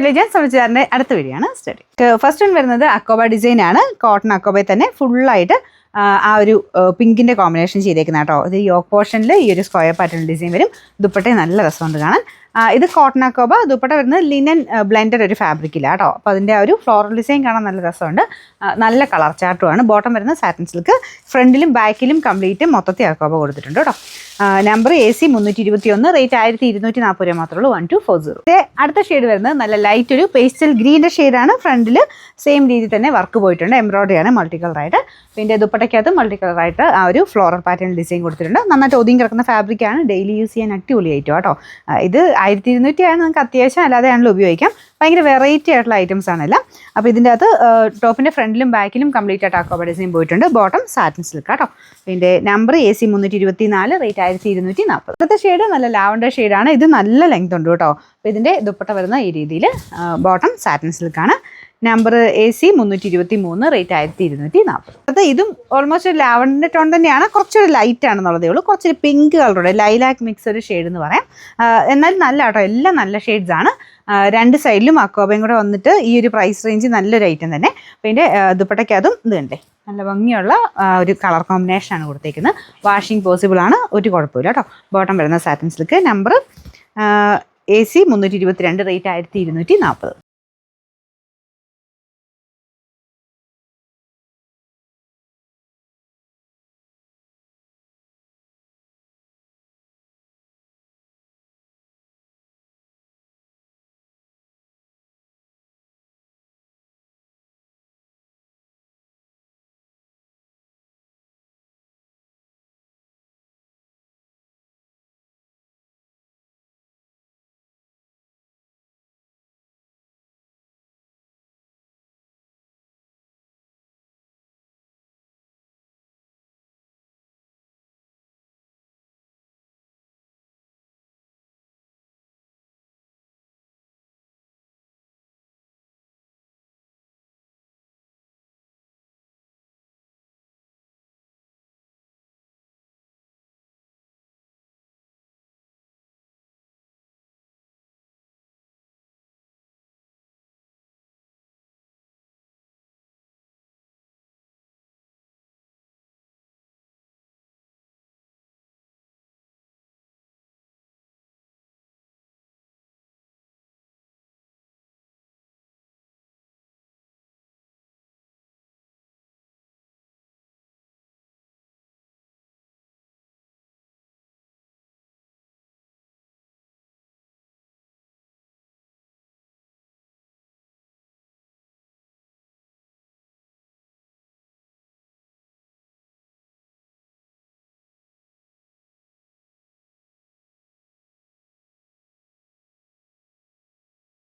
ഞാൻ സംബന്ധിച്ചാറിൻ്റെ അടുത്ത വീഡിയോയാണ് സ്റ്റഡി. ഫസ്റ്റ് വൺ വരുന്നത് അക്കോബ ഡിസൈൻ ആണ്. കോട്ടൺ അക്കോബയിൽ തന്നെ ഫുള്ളായിട്ട് ആ ഒരു പിങ്കിൻ്റെ കോമ്പിനേഷൻ ചെയ്തേക്കുന്ന കേട്ടോ. ഇത് യോക്ക് പോർഷനിൽ ഈ ഒരു സ്ക്വയർ പാറ്റേൺ ഡിസൈൻ വരും. ദുപ്പട്ട നല്ല രസമുണ്ട് കാണാൻ. ഇത് കോട്ടൺ അക്കോബ. ദുപ്പട്ട വരുന്നത് ലിനൻ ബ്ലെൻഡഡ് ഒരു ഫാബ്രിക്കില്ല കേട്ടോ. അപ്പോൾ അതിൻ്റെ ആ ഒരു ഫ്ലോറൽ ഡിസൈൻ കാണാൻ നല്ല രസമുണ്ട്. നല്ല കളർ ചാർട്ടുമാണ്. ബോട്ടം വരുന്നത് സാറ്റിൻ സിൽക്ക്. ഫ്രണ്ടിലും ബാക്കിലും കംപ്ലീറ്റ് മൊത്തത്തിൽ അക്കോബ കൊടുത്തിട്ടുണ്ട് കേട്ടോ. നമ്പർ AC 321, റേറ്റ് 1240 രൂപ മാത്രമേ ഉള്ളൂ. 1240. അടുത്ത ഷെയ്ഡ് വരുന്നത് നല്ല ലൈറ്റ് ഒരു പേസ്റ്റൽ ഗ്രീൻ്റെ ഷെയ്ഡാണ്. ഫ്രണ്ടിൽ സെയിം രീതിയിൽ തന്നെ വർക്ക് പോയിട്ടുണ്ട്. എംബ്രോയിഡറി ആണ് മൾട്ടി കളറായിട്ട്. പിന്നെ ദുപ്പട്ടയ്ക്കകത്ത് മൾട്ടി കളറായിട്ട് ആ ഒരു ഫ്ലോറൽ പാറ്റേൺ ഡിസൈൻ കൊടുത്തിട്ടുണ്ട്. നന്നായിട്ട് ഒതുങ്ങി കിടക്കുന്ന ഫാബ്രിക്കാണ്. ഡെയിലി യൂസ് ചെയ്യാൻ അടിപൊളിയായിട്ടും കേട്ടോ. ഇത് 1200 ആണ്. നിങ്ങൾക്ക് അത്യാവശ്യം അല്ലാതെ ആണെങ്കിലും ഉപയോഗിക്കാം. ഭയങ്കര വെറൈറ്റി ആയിട്ടുള്ള ഐറ്റംസ് ആണെല്ലാം. അപ്പോൾ ഇതിൻ്റെ അകത്ത് ടോപ്പിൻ്റെ ഫ്രണ്ടിലും ബാക്കിലും കംപ്ലീറ്റ് ആയിട്ട് അക്കോബ ഡിസൈൻ പോയിട്ടുണ്ട്. ബോട്ടം സാറ്റിൻ സിൽക്ക് കേട്ടോ. ഇതിൻ്റെ നമ്പർ AC 324, റേറ്റ് 1240. അടുത്ത ഷെയ്ഡ് നല്ല ലാവൻഡർ ഷെയ്ഡാണ്. ഇത് നല്ല ലെങ്ത് ഉണ്ട് കേട്ടോ. അപ്പോൾ ഇതിൻ്റെ ദുപ്പട്ട വരുന്ന ഈ രീതിയിൽ. ബോട്ടം സാറ്റിൻ സിൽക്കാണ്. Number AC 323, rate 1240. അത് ഇതും ഓൾമോസ്റ്റ് ഒരു ലാവൻഡർ ടോൺ തന്നെയാണ്. കുറച്ചൊരു ലൈറ്റ് ആണെന്നുള്ളതേ ഉള്ളൂ. കുറച്ചൊരു പിങ്ക് കളറുടെ ലൈലാക്ക് മിക്സ് ഒരു ഷെയ്ഡ് എന്ന് പറയാം. എന്നാലും നല്ല കേട്ടോ. എല്ലാം നല്ല ഷെയ്ഡ്സ് ആണ്. രണ്ട് സൈഡിലും അക്കോബയും കൂടെ വന്നിട്ട് ഈ ഒരു പ്രൈസ് റേഞ്ച് നല്ലൊരു ഐറ്റം തന്നെ. അപ്പോൾ ഇതിൻ്റെ ദുപ്പട്ടയ്ക്കതും ഇത് കണ്ടേ നല്ല ഭംഗിയുള്ള ഒരു കളർ കോമ്പിനേഷനാണ് കൊടുത്തേക്കുന്നത്. വാഷിംഗ് പോസിബിൾ ആണ്. ഒരു കുഴപ്പമില്ല കേട്ടോ. ബോട്ടം വരുന്ന satin silk. Number AC 322, rate 1240.